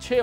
6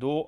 2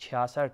66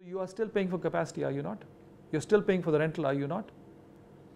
You are still paying for capacity, are you not? You're still paying for the rental, are you not?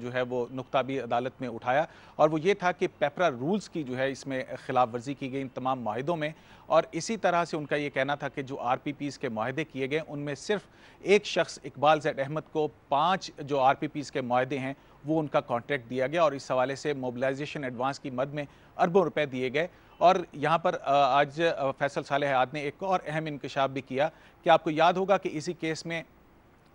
جو ہے وہ نقطہ بھی عدالت میں اٹھایا، اور وہ یہ تھا کہ پیپرا رولز کی جو ہے اس میں خلاف ورزی کی گئی ان تمام معاہدوں میں، اور اسی طرح سے ان کا یہ کہنا تھا کہ جو آر پی پیز کے معاہدے کیے گئے ان میں صرف ایک شخص اقبال زیڈ احمد کو 5 جو آر پی پیز کے معاہدے ہیں وہ ان کا کانٹریکٹ دیا گیا، اور اس حوالے سے موبلائزیشن ایڈوانس کی مد میں اربوں روپے دیے گئے۔ اور یہاں پر آج فیصل صالح حیات نے ایک اور اہم انکشاف بھی کیا کہ آپ کو یاد ہوگا کہ اسی کیس میں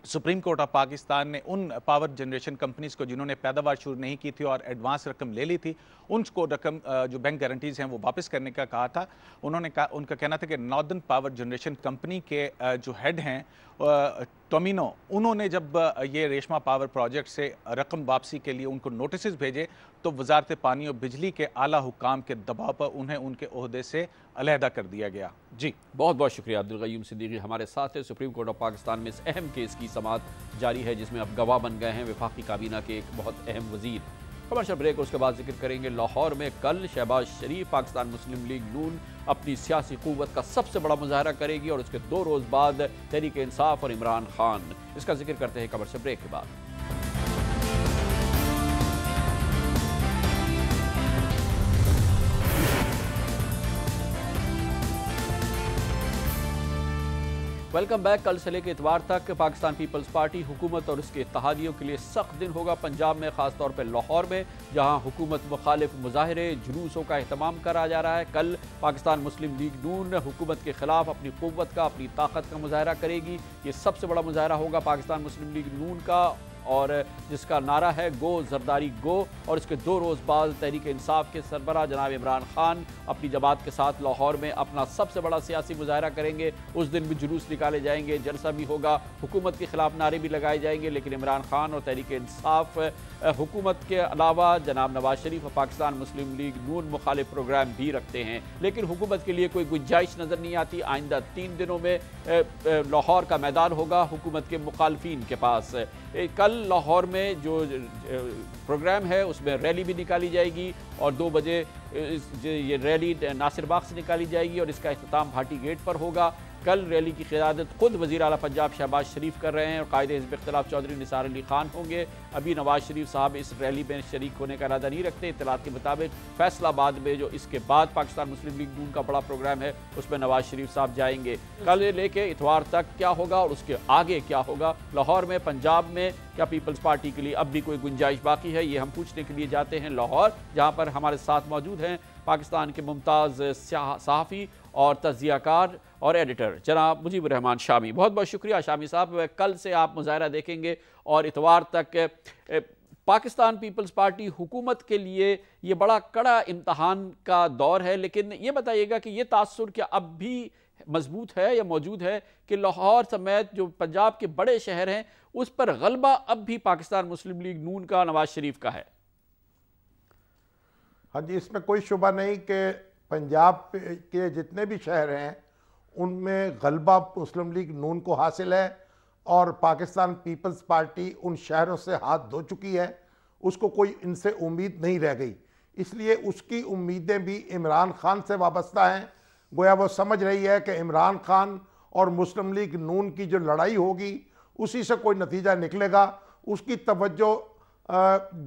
سپریم کورٹ آف پاکستان نے ان پاور جنریشن کمپنیز کو جنہوں نے پیداوار شروع نہیں کی تھی اور ایڈوانس رقم لے لی تھی، ان کو رقم جو بینک گارنٹیز ہیں وہ واپس کرنے کا کہا تھا۔ ان کا کہنا تھا کہ ناردرن پاور جنریشن کمپنی کے جو ہیڈ ہیں ٹومینو، انہوں نے جب یہ ریشما پاور پروجیکٹ سے رقم واپسی کے لیے ان کو نوٹسز بھیجے تو وزارت پانی اور بجلی کے اعلیٰ حکام کے دباؤ پر انہیں ان کے عہدے سے علیحدہ کر دیا گیا۔ جی بہت بہت شکریہ عبدالقیوم صدیقی ہمارے ساتھ ہے۔ سپریم کورٹ آف پاکستان میں اس اہم کیس کی سماعت جاری ہے جس میں اب گواہ بن گئے ہیں وفاقی کابینہ کے ایک بہت اہم وزیر۔ کمرشل بریک اور اس کے بعد ذکر کریں گے لاہور میں کل شہباز شریف پاکستان مسلم لیگ نون اپنی سیاسی قوت کا سب سے بڑا مظاہرہ کرے گی، اور اس کے 2 روز بعد تحریک انصاف اور عمران خان۔ اس کا ذکر کرتے ہیں کمرشل بریک کے بعد۔ Welcome back. کل سے لے کے اتوار تک پاکستان پیپلز پارٹی حکومت اور اس کے اتحادیوں کے لیے سخت دن ہوگا پنجاب میں، خاص طور پہ لاہور میں، جہاں حکومت مخالف مظاہرے جلوسوں کا اہتمام کرا جا رہا ہے۔ کل پاکستان مسلم لیگ نون حکومت کے خلاف اپنی قوت کا، اپنی طاقت کا مظاہرہ کرے گی۔ یہ سب سے بڑا مظاہرہ ہوگا پاکستان مسلم لیگ نون کا، اور جس کا نعرہ ہے گو زرداری گو، اور اس کے 2 روز بعد تحریک انصاف کے سربراہ جناب عمران خان اپنی جماعت کے ساتھ لاہور میں اپنا سب سے بڑا سیاسی مظاہرہ کریں گے۔ اس دن بھی جلوس نکالے جائیں گے، جلسہ بھی ہوگا، حکومت کے خلاف نعرے بھی لگائے جائیں گے، لیکن عمران خان اور تحریک انصاف حکومت کے علاوہ جناب نواز شریف اور پاکستان مسلم لیگ نون مخالف پروگرام بھی رکھتے ہیں، لیکن حکومت کے لیے کوئی گنجائش نظر نہیں آتی۔ آئندہ 3 دنوں میں لاہور کا میدان ہوگا حکومت کے مخالفین کے پاس۔ کل لاہور میں جو پروگرام ہے اس میں ریلی بھی نکالی جائے گی، اور 2 بجے یہ ریلی ناصر باغ سے نکالی جائے گی، اور اس کا اختتام بھاٹی گیٹ پر ہوگا۔ کل ریلی کی قیادت خود وزیر اعلیٰ پنجاب شہباز شریف کر رہے ہیں، اور قائد حزب اختلاف چودھری نثار علی خان ہوں گے۔ ابھی نواز شریف صاحب اس ریلی میں شریک ہونے کا ارادہ نہیں رکھتے۔ اطلاعات کے مطابق فیصل آباد میں جو اس کے بعد پاکستان مسلم لیگ نون کا بڑا پروگرام ہے اس میں نواز شریف صاحب جائیں گے۔ کل لے کے اتوار تک کیا ہوگا اور اس کے آگے کیا ہوگا لاہور میں، پنجاب میں، کیا پیپلز پارٹی کے لیے اب بھی کوئی گنجائش باقی ہے؟ یہ ہم پوچھنے کے لیے جاتے ہیں لاہور، جہاں پر ہمارے ساتھ موجود ہیں پاکستان کے ممتاز صحافی اور تجزیہ کار اور ایڈیٹر جناب مجیب الرحمان شامی۔ بہت بہت شکریہ شامی صاحب۔ کل سے آپ مظاہرہ دیکھیں گے اور اتوار تک پاکستان پیپلز پارٹی حکومت کے لیے یہ بڑا کڑا امتحان کا دور ہے، لیکن یہ بتائیے گا کہ یہ تاثر کیا اب بھی مضبوط ہے یا موجود ہے کہ لاہور سمیت جو پنجاب کے بڑے شہر ہیں اس پر غلبہ اب بھی پاکستان مسلم لیگ نون کا، نواز شریف کا ہے؟ ہاں جی، اس میں کوئی شبہ نہیں کہ پنجاب کے جتنے بھی شہر ہیں ان میں غلبہ مسلم لیگ نون کو حاصل ہے، اور پاکستان پیپلز پارٹی ان شہروں سے ہاتھ دھو چکی ہے، اس کو کوئی ان سے امید نہیں رہ گئی، اس لیے اس کی امیدیں بھی عمران خان سے وابستہ ہیں۔ گویا وہ سمجھ رہی ہے کہ عمران خان اور مسلم لیگ نون کی جو لڑائی ہوگی اسی سے کوئی نتیجہ نکلے گا۔ اس کی توجہ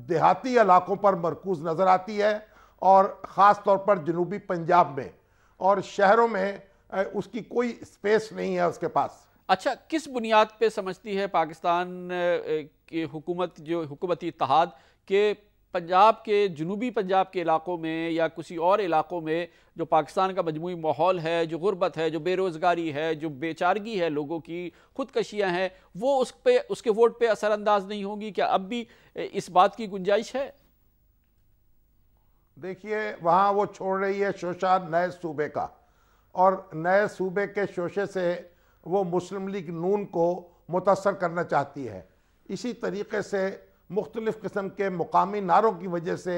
دیہاتی علاقوں پر مرکوز نظر آتی ہے، اور خاص طور پر جنوبی پنجاب میں، اور شہروں میں اس کی کوئی سپیس نہیں ہے اس کے پاس۔ اچھا، کس بنیاد پہ سمجھتی ہے پاکستان کی حکومت، جو حکومتی اتحاد، کہ پنجاب کے جنوبی پنجاب کے علاقوں میں یا کسی اور علاقوں میں جو پاکستان کا مجموعی ماحول ہے، جو غربت ہے، جو بے روزگاری ہے، جو بے چارگی ہے، لوگوں کی خودکشیاں ہیں، وہ اس کے ووٹ پہ اثر انداز نہیں ہوں گی؟ کیا اب بھی اس بات کی گنجائش ہے؟ دیکھیے، وہاں وہ چھوڑ رہی ہے شوشہ نئے صوبے کا، اور نئے صوبے کے شوشے سے وہ مسلم لیگ نون کو متاثر کرنا چاہتی ہے۔ اسی طریقے سے مختلف قسم کے مقامی نعروں کی وجہ سے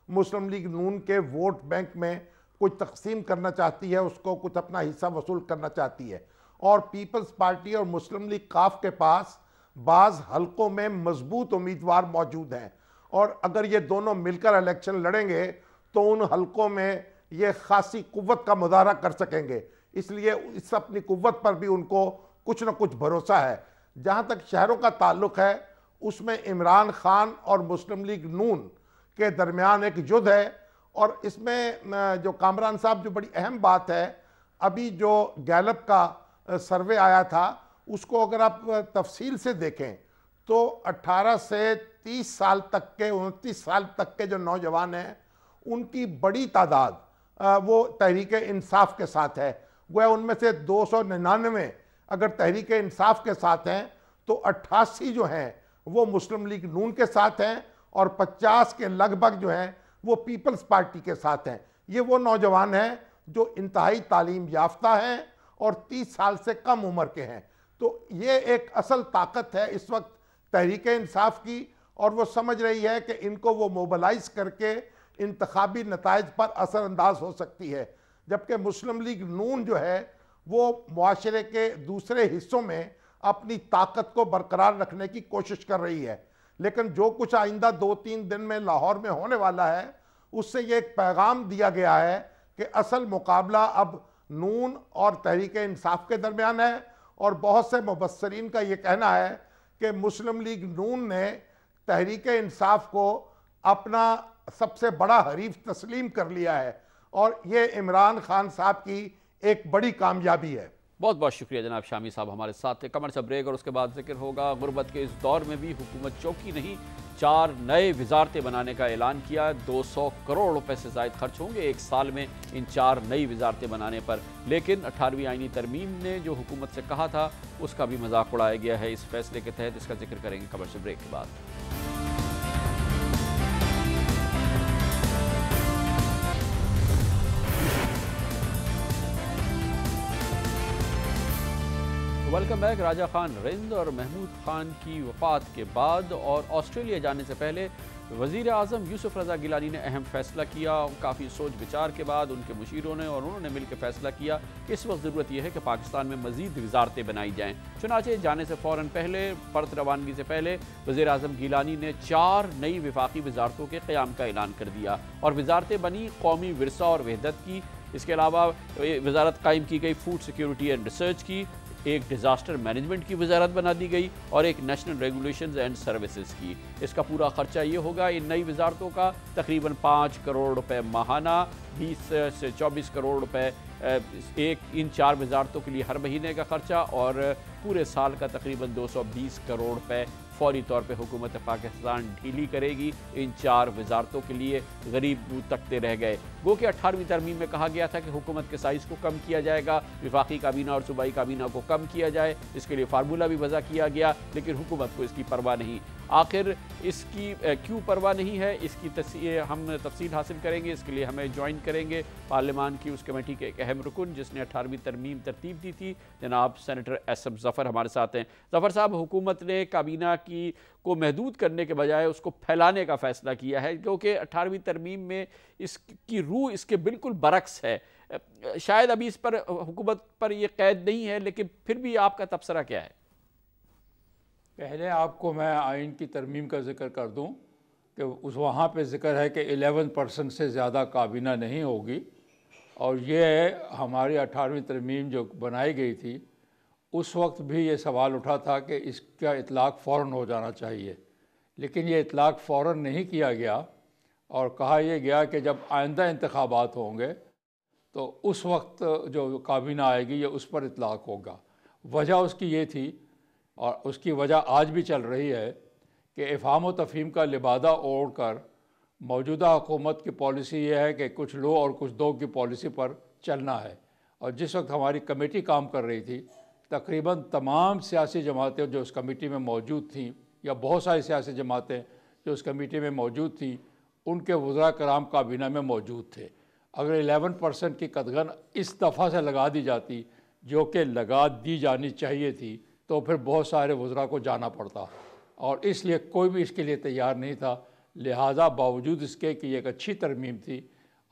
مسلم لیگ نون کے ووٹ بینک میں کچھ تقسیم کرنا چاہتی ہے، اس کو کچھ اپنا حصہ وصول کرنا چاہتی ہے، اور پیپلز پارٹی اور مسلم لیگ کاف کے پاس بعض حلقوں میں مضبوط امیدوار موجود ہیں، اور اگر یہ دونوں مل کر الیکشن لڑیں گے تو ان حلقوں میں یہ خاصی قوت کا مظاہرہ کر سکیں گے، اس لیے اس اپنی قوت پر بھی ان کو کچھ نہ کچھ بھروسہ ہے۔ جہاں تک شہروں کا تعلق ہے، اس میں عمران خان اور مسلم لیگ نون کے درمیان ایک جد ہے. اور اس میں جو کامران صاحب جو بڑی اہم بات ہے, ابھی جو گیلپ کا سروے آیا تھا اس کو اگر آپ تفصیل سے دیکھیں تو 18 سے 30 سال تک کے 29 سال تک کے جو نوجوان ہیں ان کی بڑی تعداد وہ تحریک انصاف کے ساتھ ہے. گویا ان میں سے 299 اگر تحریک انصاف کے ساتھ ہیں تو 88 جو ہیں وہ مسلم لیگ نون کے ساتھ ہیں اور 50 کے لگ بھگ جو ہیں وہ پیپلز پارٹی کے ساتھ ہیں. یہ وہ نوجوان ہیں جو انتہائی تعلیم یافتہ ہیں اور 30 سال سے کم عمر کے ہیں. تو یہ ایک اصل طاقت ہے اس وقت تحریک انصاف کی, اور وہ سمجھ رہی ہے کہ ان کو وہ موبلائز کر کے انتخابی نتائج پر اثر انداز ہو سکتی ہے. جبکہ مسلم لیگ نون جو ہے وہ معاشرے کے دوسرے حصوں میں اپنی طاقت کو برقرار رکھنے کی کوشش کر رہی ہے. لیکن جو کچھ آئندہ 2-3 دن میں لاہور میں ہونے والا ہے اس سے یہ ایک پیغام دیا گیا ہے کہ اصل مقابلہ اب نون اور تحریک انصاف کے درمیان ہے. اور بہت سے مبصرین کا یہ کہنا ہے کہ مسلم لیگ نون نے تحریک انصاف کو اپنا سب سے بڑا حریف تسلیم کر لیا ہے, اور یہ عمران خان صاحب کی ایک بڑی کامیابی ہے. بہت بہت شکریہ جناب شامی صاحب ہمارے ساتھ تھے. کمر سے بریک اور اس کے بعد ذکر ہوگا غربت کے اس دور میں بھی حکومت چوکی نہیں 4 نئے وزارتیں بنانے کا اعلان کیا. 200 کروڑ روپے سے زائد خرچ ہوں گے ایک سال میں ان 4 نئی وزارتیں بنانے پر. لیکن 18ویں آئینی ترمیم نے جو حکومت سے کہا تھا اس کا بھی مذاق اڑایا گیا ہے اس فیصلے کے تحت. اس کا ذکر کریں گے کمر سے بریک کے بعد. Welcome back. راجہ خان رند اور محمود خان کی وفات کے بعد اور آسٹریلیا جانے سے پہلے وزیر اعظم یوسف رضا گیلانی نے اہم فیصلہ کیا. کافی سوچ بچار کے بعد ان کے مشیروں نے اور انہوں نے مل کے فیصلہ کیا کہ اس وقت ضرورت یہ ہے کہ پاکستان میں مزید وزارتیں بنائی جائیں. چنانچہ جانے سے فوراً پہلے پرت روانگی سے پہلے وزیر اعظم گیلانی نے 4 نئی وفاقی وزارتوں کے قیام کا اعلان کر دیا اور وزارتیں بنی قومی ورثہ اور وحدت کی. اس کے علاوہ وزارت قائم کی گئی فوڈ سیکیورٹی اینڈ ریسرچ کی, ایک ڈیزاسٹر مینجمنٹ کی وزارت بنا دی گئی اور ایک نیشنل ریگولیشنز اینڈ سروسز کی. اس کا پورا خرچہ یہ ہوگا ان نئی وزارتوں کا تقریباً 5 کروڑ روپے ماہانہ, 20 سے 24 کروڑ روپے ان 4 وزارتوں کے لیے ہر مہینے کا خرچہ, اور پورے سال کا تقریباً 220 کروڑ روپے فوری طور پہ حکومت پاکستان ڈھیلی کرے گی ان 4 وزارتوں کے لیے. غریب منہ تکتے رہ گئے. گو کہ 18ویں ترمیم میں کہا گیا تھا کہ حکومت کے سائز کو کم کیا جائے گا, وفاقی کابینہ اور صوبائی کابینہ کو کم کیا جائے. اس کے لیے فارمولہ بھی وضع کیا گیا لیکن حکومت کو اس کی پرواہ نہیں. آخر اس کی کیوں پرواہ نہیں ہے اس کی ہم تفصیل حاصل کریں گے. اس کے لیے ہمیں جوائن کریں گے پارلیمان کی اس کمیٹی کے ایک اہم رکن جس نے 18ویں ترمیم ترتیب دی تھی, جناب سینیٹر ایس ایم ظفر ہمارے ساتھ ہیں. ظفر صاحب, حکومت نے کابینہ کو محدود کرنے کے بجائے اس کو پھیلانے کا فیصلہ کیا ہے کیونکہ 18ویں ترمیم میں اس کی روح اس کے بالکل برعکس ہے. شاید ابھی اس پر حکومت پر یہ قید نہیں ہے لیکن پھر بھی آپ کا تبصرہ کیا ہے؟ پہلے آپ کو میں آئین کی ترمیم کا ذکر کر دوں کہ وہاں پہ ذکر ہے کہ 11% سے زیادہ کابینہ نہیں ہوگی, اور یہ ہماری 18ویں ترمیم جو بنائی گئی تھی اس وقت بھی یہ سوال اٹھا تھا کہ اس کا اطلاق فوراً ہو جانا چاہیے, لیکن یہ اطلاق فوراً نہیں کیا گیا اور کہا یہ گیا کہ جب آئندہ انتخابات ہوں گے تو اس وقت جو کابینہ آئے گی یہ اس پر اطلاق ہوگا. وجہ اس کی یہ تھی اور اس کی وجہ آج بھی چل رہی ہے کہ افہام و تفہیم کا لبادہ اوڑھ کر موجودہ حکومت کی پالیسی یہ ہے کہ کچھ لو اور کچھ دو کی پالیسی پر چلنا ہے. اور جس وقت ہماری کمیٹی کام کر رہی تھی تقریباً تمام سیاسی جماعتیں جو اس کمیٹی میں موجود تھیں یا بہت ساری سیاسی جماعتیں جو اس کمیٹی میں موجود تھیں ان کے وزراء کرام کابینہ میں موجود تھے. اگر 11% کی قدغن اس دفعہ سے لگا دی جاتی جو کہ لگا دی جانی چاہیے تھی تو پھر بہت سارے وزراء کو جانا پڑتا, اور اس لیے کوئی بھی اس کے لیے تیار نہیں تھا. لہٰذا باوجود اس کے کہ یہ ایک اچھی ترمیم تھی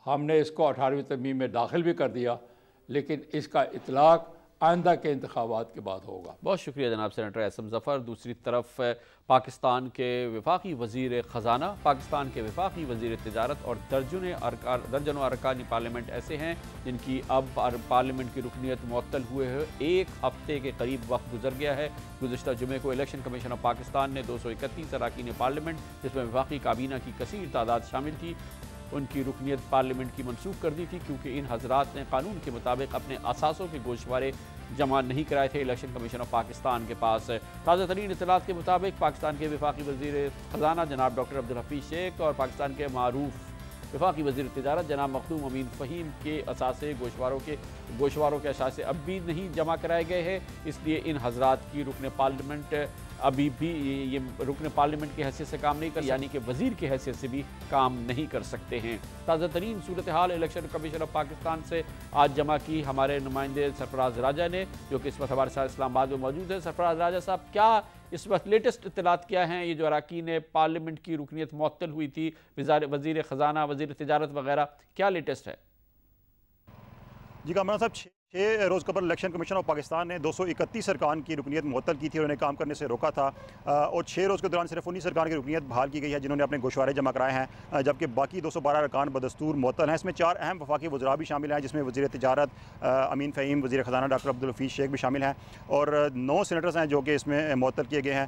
ہم نے اس کو 18ویں ترمیم میں داخل بھی کر دیا, لیکن اس کا اطلاق آئندہ کے انتخابات کے بعد ہوگا۔ بہت شکریہ جناب سینیٹر اعصم ظفر۔ دوسری طرف پاکستان کے وفاقی وزیر خزانہ، پاکستان کے وفاقی وزیر تجارت اور درجنوں ارکان پارلیمنٹ ایسے ہیں جن کی اب پارلیمنٹ کی رکنیت معطل ہوئے ہیں۔ ایک ہفتے کے قریب وقت گزر گیا ہے۔ گزشتہ جمعے کو الیکشن کمیشن آف پاکستان نے 231 اراکین پارلیمنٹ جس میں وفاقی کابینہ کی کثیر تعداد شامل تھی، ان کی رکنیت پارلیمنٹ کی منسوخ کر دی تھی کیونکہ ان حضرات نے قانون کے مطابق اپنے اثاثوں کے گوشوارے جمع نہیں کرائے تھے الیکشن کمیشن آف پاکستان کے پاس۔ تازہ ترین اطلاعات کے مطابق پاکستان کے وفاقی وزیر خزانہ جناب ڈاکٹر عبدالحفیظ شیخ اور پاکستان کے معروف وفاقی وزیر تجارت جناب مخدوم امین فہیم کے اثاثے گوشواروں کے اثاثے اب بھی نہیں جمع کرائے گئے ہیں، اس لیے ان حضرات کی رکن پارلیمنٹ ابھی بھی یہ رکن پارلیمنٹ کی حیثیت سے کام نہیں کر یعنی کہ وزیر کی حیثیت سے بھی کام نہیں کر سکتے ہیں۔ تازہ ترین صورتحال الیکشن کمیشن آف پاکستان سے آج جمع کی ہمارے نمائندے سرفراز راجہ نے، جو کہ اس وقت ہمارے ساتھ اسلام آباد میں موجود ہے۔ سرفراز راجہ صاحب، کیا اس وقت لیٹسٹ اطلاعات کیا ہیں؟ یہ جو اراکین پارلیمنٹ کی رکنیت معطل ہوئی تھی، وزیر خزانہ، وزیر تجارت وغیرہ، کیا لیٹسٹ ہے؟ جی کامران صاحب، 6 روز قبل الیکشن کمیشن آف پاکستان نے 231 ارکان کی رکنیت معطل کی تھی اور انہیں کام کرنے سے روکا تھا، اور 6 روز کے دوران صرف 19 ارکان کی رکنیت بحال کی گئی ہے جنہوں نے اپنے گوشوارے جمع کرائے ہیں، جبکہ باقی 212 ارکان بدستور معطل ہیں۔ اس میں 4 اہم وفاقی وزراء بھی شامل ہیں جس میں وزیر تجارت امین فہیم، وزیر خزانہ ڈاکٹر عبدالحفیظ شیخ بھی شامل ہیں، اور 9 سینیٹرز ہیں جو کہ اس میں معطل کیے گئے ہیں۔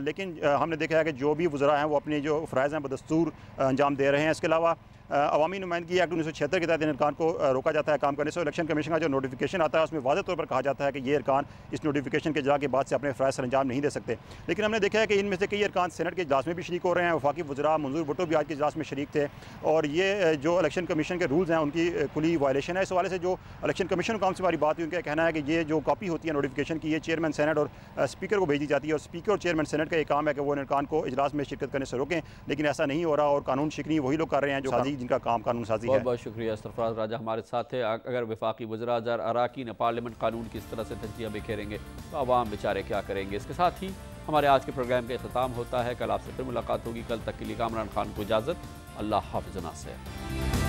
لیکن ہم نے دیکھا ہے کہ جو بھی وزراء ہیں وہ اپنے جو فرائض ہیں بدستور انجام دے رہے ہیں۔ اس کے علاوہ عوامی نمائندگی ایکٹ 1976 کے تحت ان ارکان کو روکا جاتا ہے کام کرنے سے۔ الیکشن کمیشن کا جو نوٹیفیکیشن آتا ہے اس میں واضح طور پر کہا جاتا ہے کہ یہ ارکان اس نوٹیفیکیشن کے اجرا کے بعد سے اپنے فرائض سر انجام نہیں دے سکتے، لیکن ہم نے دیکھا ہے کہ ان میں سے کئی ارکان سینٹ کے اجلاس میں بھی شریک ہو رہے ہیں۔ وفاقی وزراء منظور بھٹو بھی آج کے اجلاس میں شریک تھے، اور یہ جو الیکشن کمیشن کے رولز ہیں ان کی کھلی وائلیشن ہے۔ اس حوالے سے جو الیکشن کمیشن کام سے ہماری بات ہوئی، ان کا کہنا ہے کہ یہ جو کاپی ہوتی ہے نوٹیفیکیشن کی، یہ چیئرمین سینٹ اور اسپیکر کو بھیج دی جاتی ہے، اور اسپیکر اور چیئرمین سینٹ کا یہ کام ہے کہ وہ ان ارکان کو اجلاس میں شرکت کرنے سے روکیں، لیکن ایسا نہیں ہو رہا، اور قانون شکنی وہی لوگ کر رہے ہیں جو جن کا کام قانون سازی ہے۔ بہت بہت شکریہ سرفراز راجہ ہمارے ساتھ ہے۔ اگر وفاقی وزراء اراکین پارلیمنٹ قانون کی اس طرح سے تجزیہ بکھیریں گے تو عوام بیچارے کیا کریں گے؟ اس کے ساتھ ہی ہمارے آج کے پروگرام کا اختتام ہوتا ہے۔ کل آپ سے پھر ملاقات ہوگی۔ کل تک کے لیے کامران خان کو اجازت۔ اللہ حافظ ناصر۔